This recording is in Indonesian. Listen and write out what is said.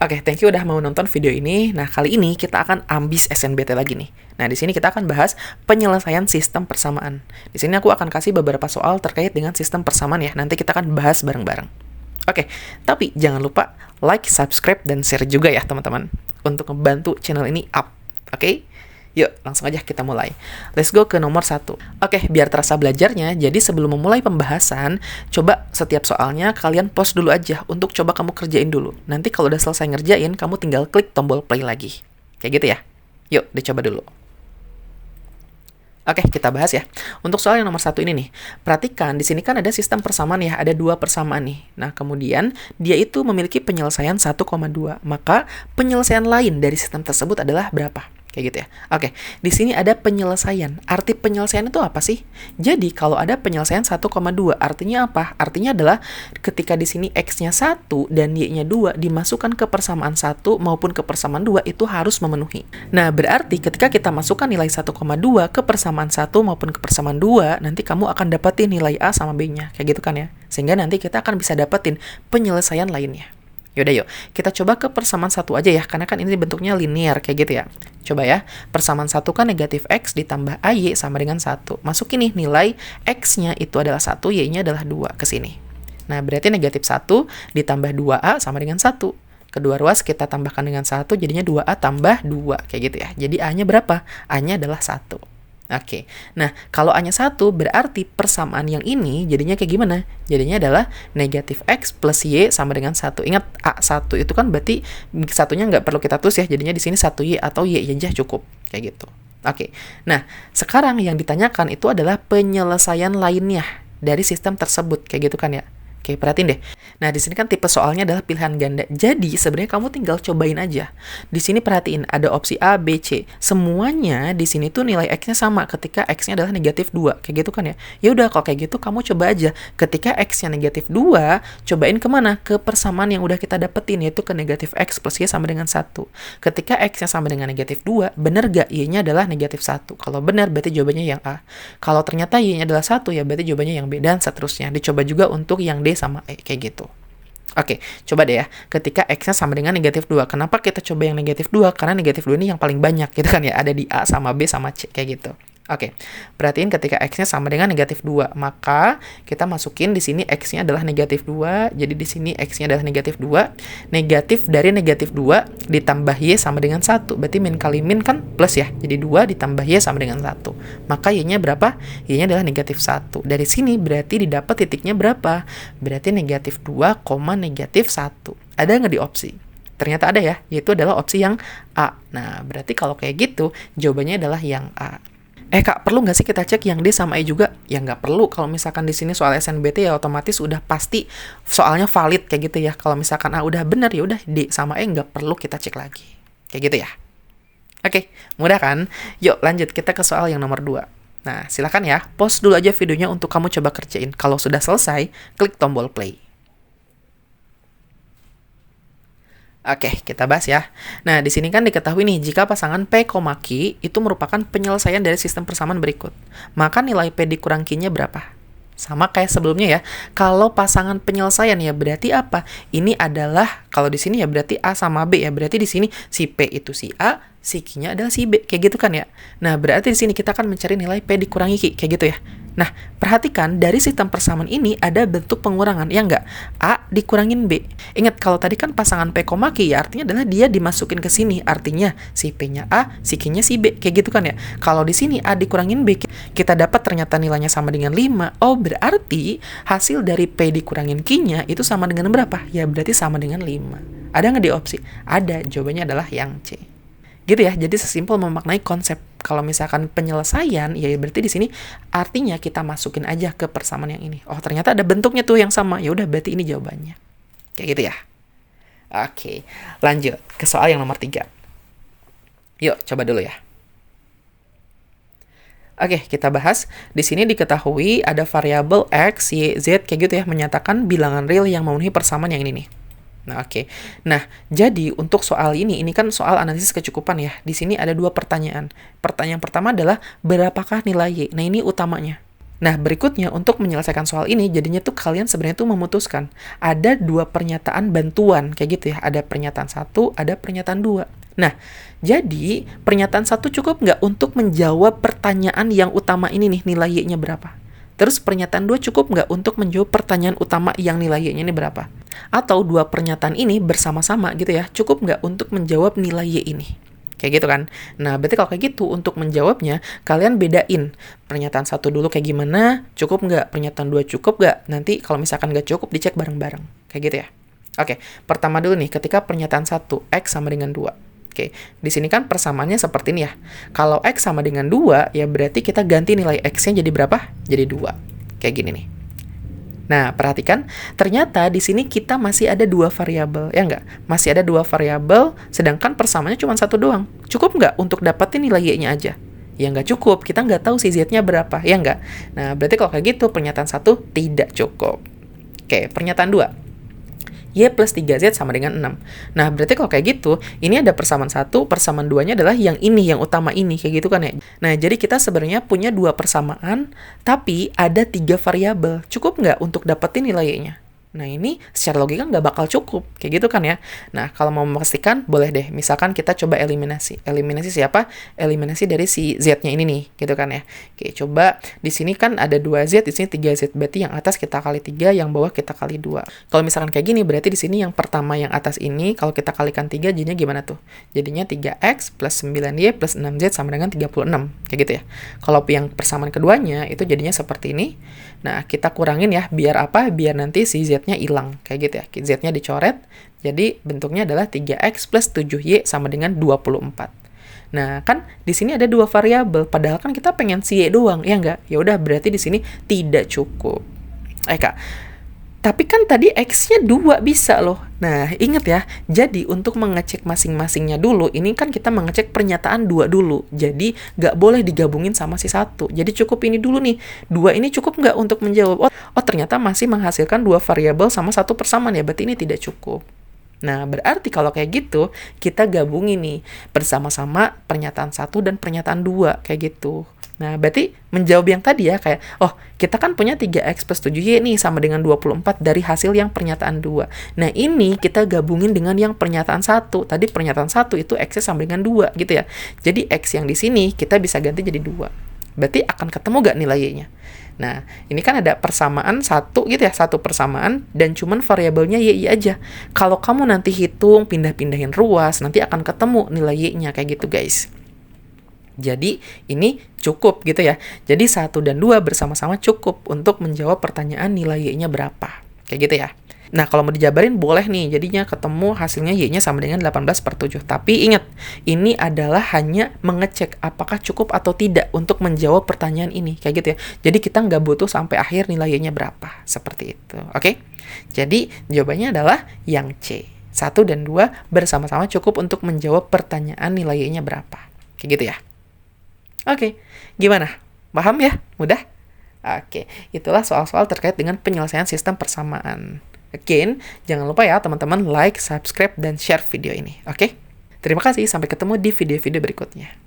Oke, thank you udah mau nonton video ini. Nah, kali ini kita akan ambis SNBT lagi nih. Nah, di sini kita akan bahas penyelesaian sistem persamaan. Di sini aku akan kasih beberapa soal terkait dengan sistem persamaan ya. Nanti kita akan bahas bareng-bareng. Oke, tapi jangan lupa like, subscribe, dan share juga ya teman-teman. Untuk membantu channel ini up. Oke? Yuk, langsung aja kita mulai. Let's go ke nomor 1. Oke, biar terasa belajarnya, jadi sebelum memulai pembahasan, coba setiap soalnya kalian pause dulu aja untuk coba kamu kerjain dulu. Nanti kalau udah selesai ngerjain, kamu tinggal klik tombol play lagi. Kayak gitu ya. Yuk, dicoba dulu. Oke, kita bahas ya. Untuk soal yang nomor 1 ini nih, perhatikan di sini kan ada sistem persamaan ya, ada 2 persamaan nih. Nah, kemudian dia itu memiliki penyelesaian 1,2. Maka penyelesaian lain dari sistem tersebut adalah berapa? Kayak gitu ya. Oke, di sini ada penyelesaian. Arti penyelesaian itu apa sih? Jadi, kalau ada penyelesaian 1,2, artinya apa? Artinya adalah ketika di sini X-nya 1 dan Y-nya 2 dimasukkan ke persamaan 1 maupun ke persamaan 2 itu harus memenuhi. Nah, berarti ketika kita masukkan nilai 1,2 ke persamaan 1 maupun ke persamaan 2, nanti kamu akan dapetin nilai A sama B-nya. Kayak gitu kan ya. Sehingga nanti kita akan bisa dapetin penyelesaian lainnya. Yaudah yuk, kita coba ke persamaan 1 aja ya, karena kan ini bentuknya linear kayak gitu ya. Coba ya, persamaan 1 kan negatif X ditambah AY sama dengan 1. Masukin nih nilai X-nya itu adalah 1, Y-nya adalah 2 ke sini. Nah, berarti negatif 1 ditambah 2A sama dengan 1. Kedua ruas kita tambahkan dengan 1, jadinya 2A tambah 2, kayak gitu ya. Jadi A-nya berapa? A-nya adalah 1. Oke, nah kalau A-nya 1 berarti persamaan yang ini jadinya kayak gimana? Jadinya adalah negatif X plus Y sama dengan 1. Ingat A1 itu kan berarti satunya nggak perlu kita tulis ya, jadinya di sini 1Y atau Y aja cukup, kayak gitu. Oke, nah sekarang yang ditanyakan itu adalah penyelesaian lainnya dari sistem tersebut, kayak gitu kan ya. Oke, perhatiin deh. Nah, di sini kan tipe soalnya adalah pilihan ganda. Jadi, sebenarnya kamu tinggal cobain aja. Di sini perhatiin, ada opsi A, B, C. Semuanya di sini tuh nilai X-nya sama ketika X-nya adalah negatif 2. Kayak gitu kan ya. Ya udah, kalau kayak gitu kamu coba aja. Ketika X-nya negatif 2, cobain kemana? Ke persamaan yang udah kita dapetin, yaitu ke negatif X plus Y sama dengan 1. Ketika X-nya sama dengan negatif 2, bener gak Y-nya adalah negatif 1? Kalau benar, berarti jawabannya yang A. Kalau ternyata Y-nya adalah 1, ya berarti jawabannya yang B, dan seterusnya. Dicoba juga untuk yang D sama E, kayak gitu. Oke, coba deh ya. Ketika X-nya sama dengan negatif 2. Kenapa kita coba yang negatif 2? Karena negatif 2 ini yang paling banyak, gitu kan ya. Ada di A sama B sama C, kayak gitu. Oke, perhatiin ketika X-nya sama dengan negatif 2. Maka kita masukin di sini X-nya adalah negatif 2. Jadi di sini X-nya adalah negatif 2. Negatif dari negatif 2 ditambah Y sama dengan 1. Berarti min kali min kan plus ya. Jadi 2 ditambah Y sama dengan 1. Maka Y-nya berapa? Y-nya adalah negatif 1. Dari sini berarti didapat titiknya berapa? Berarti negatif 2, negatif 1. Ada nggak di opsi? Ternyata ada ya, yaitu adalah opsi yang A. Nah, berarti kalau kayak gitu, jawabannya adalah yang A. Kak, perlu nggak sih kita cek yang D sama E juga? Ya nggak perlu. Kalau misalkan di sini soal SNBT ya otomatis udah pasti soalnya valid kayak gitu ya. Kalau misalkan A udah benar ya udah D sama E nggak perlu kita cek lagi. Kayak gitu ya. Oke, mudah kan? Yuk lanjut kita ke soal yang nomor 2. Nah, silakan ya, pause dulu aja videonya untuk kamu coba kerjain. Kalau sudah selesai, klik tombol play. Oke, kita bahas ya. Nah, di sini kan diketahui nih, jika pasangan P, Q itu merupakan penyelesaian dari sistem persamaan berikut. Maka nilai P dikurang Q-nya berapa? Sama kayak sebelumnya ya. Kalau pasangan penyelesaian ya berarti apa? Ini adalah, kalau di sini ya berarti A sama B ya. Berarti di sini si P itu si A, si Q-nya adalah si B. Kayak gitu kan ya. Nah, berarti di sini kita akan mencari nilai P dikurangi Q. Kayak gitu ya. Nah, perhatikan dari sistem persamaan ini ada bentuk pengurangan, ya enggak? A dikurangin B. Ingat, kalau tadi kan pasangan P, Q ya artinya adalah dia dimasukin ke sini. Artinya si P-nya A, si Q-nya si B. Kayak gitu kan ya. Kalau di sini A dikurangin B, kita dapat ternyata nilainya sama dengan 5. Oh, berarti hasil dari P dikurangin Q-nya itu sama dengan berapa? Ya, berarti sama dengan 5. Ada nggak di opsi? Ada, jawabannya adalah yang C. Gitu ya, jadi sesimpel memaknai konsep. Kalau misalkan penyelesaian, ya berarti di sini artinya kita masukin aja ke persamaan yang ini. Oh, ternyata ada bentuknya tuh yang sama. Ya udah, berarti ini jawabannya. Kayak gitu ya. Oke, lanjut ke soal yang nomor 3. Yuk, coba dulu ya. Oke, kita bahas. Di sini diketahui ada variabel X, Y, Z, kayak gitu ya, menyatakan bilangan real yang memenuhi persamaan yang ini nih. Nah, oke. Nah, jadi untuk soal ini kan soal analisis kecukupan ya. Di sini ada 2 pertanyaan. Pertanyaan pertama adalah berapakah nilai Y? Nah, ini utamanya. Nah, berikutnya untuk menyelesaikan soal ini, jadinya tuh kalian sebenarnya tuh memutuskan. Ada dua pernyataan bantuan, kayak gitu ya. Ada pernyataan satu, ada pernyataan dua. Nah, jadi pernyataan satu cukup nggak untuk menjawab pertanyaan yang utama ini nih, nilai Y-nya berapa? Terus pernyataan dua cukup nggak untuk menjawab pertanyaan utama yang nilai Y-nya ini berapa? Atau dua pernyataan ini bersama-sama gitu ya, cukup nggak untuk menjawab nilai Y ini? Kayak gitu kan. Nah, berarti kalau kayak gitu, untuk menjawabnya, kalian bedain. Pernyataan satu dulu kayak gimana, cukup nggak? Pernyataan dua cukup nggak? Nanti kalau misalkan nggak cukup, dicek bareng-bareng. Kayak gitu ya. Oke, pertama dulu nih, ketika pernyataan satu, X sama dengan 2. Oke, di sini kan persamaannya seperti ini ya. Kalau X sama dengan 2, ya berarti kita ganti nilai X-nya jadi berapa? Jadi 2. Kayak gini nih. Nah, perhatikan, ternyata di sini kita masih ada dua variabel, ya nggak? Masih ada dua variabel, sedangkan persamaannya cuma satu doang. Cukup nggak untuk dapetin nilai Y-nya aja? Ya nggak cukup, kita nggak tahu si Z-nya berapa, ya nggak? Nah, berarti kalau kayak gitu, pernyataan satu tidak cukup. Oke, pernyataan dua. Y plus 3Z sama dengan 6. Nah, berarti kalau kayak gitu, ini ada persamaan 1, persamaan 2-nya adalah yang ini, yang utama ini, kayak gitu kan ya. Nah, jadi kita sebenarnya punya dua persamaan, tapi ada 3 variabel. Cukup nggak untuk dapetin nilai Y-nya? Nah, ini secara logika nggak bakal cukup, kayak gitu kan ya. Nah, kalau mau memastikan, boleh deh. Misalkan kita coba eliminasi. Eliminasi siapa? Eliminasi dari si Z-nya ini nih, gitu kan ya. Oke, coba di sini kan ada 2Z, di sini 3Z. Berarti yang atas kita kali 3, yang bawah kita kali 2. Kalau misalkan kayak gini, berarti di sini yang pertama yang atas ini, kalau kita kalikan 3, jadinya gimana tuh? Jadinya 3X plus 9Y plus 6Z sama dengan 36. Kayak gitu ya. Kalau yang persamaan keduanya, itu jadinya seperti ini. Nah, kita kurangin ya, biar apa? Biar nanti si Z-nya hilang, kayak gitu ya. Z-nya dicoret, jadi bentuknya adalah 3X plus 7Y sama dengan 24. Nah, kan di sini ada dua variabel, padahal kan kita pengen si Y doang, ya nggak? Ya udah, berarti di sini tidak cukup. Kak, tapi kan tadi X-nya 2 bisa loh. Nah, ingat ya, jadi untuk mengecek masing-masingnya dulu, ini kan kita mengecek pernyataan 2 dulu. Jadi, nggak boleh digabungin sama si 1. Jadi, cukup ini dulu nih. 2 ini cukup nggak untuk menjawab? Oh, ternyata masih menghasilkan 2 variabel sama 1 persamaan ya, berarti ini tidak cukup. Nah, berarti kalau kayak gitu, kita gabungin nih bersama-sama pernyataan 1 dan pernyataan 2, kayak gitu. Nah, berarti menjawab yang tadi ya, kayak, oh, kita kan punya 3X plus 7Y nih sama dengan 24 dari hasil yang pernyataan 2. Nah, ini kita gabungin dengan yang pernyataan 1. Tadi pernyataan 1 itu X-nya sama dengan 2, gitu ya. Jadi, X yang di sini kita bisa ganti jadi 2. Berarti akan ketemu gak nilai Y-nya? Nah, ini kan ada persamaan 1 gitu ya, satu persamaan, dan cuman variabelnya Y aja. Kalau kamu nanti hitung, pindah-pindahin ruas, nanti akan ketemu nilai Y-nya, kayak gitu guys. Jadi, ini cukup gitu ya. Jadi, 1 dan 2 bersama-sama cukup untuk menjawab pertanyaan nilai Y-nya berapa. Kayak gitu ya. Nah, kalau mau dijabarin boleh nih. Jadinya ketemu hasilnya Y-nya sama dengan 18/7. Tapi ingat, ini adalah hanya mengecek apakah cukup atau tidak untuk menjawab pertanyaan ini. Kayak gitu ya. Jadi, kita nggak butuh sampai akhir nilai Y-nya berapa. Seperti itu. Oke? Jadi, jawabannya adalah yang C. 1 dan 2 bersama-sama cukup untuk menjawab pertanyaan nilai Y-nya berapa. Kayak gitu ya. Oke, gimana? Paham ya? Mudah? Oke, itulah soal-soal terkait dengan penyelesaian sistem persamaan. Again, jangan lupa ya teman-teman like, subscribe, dan share video ini. Oke? Terima kasih, sampai ketemu di video-video berikutnya.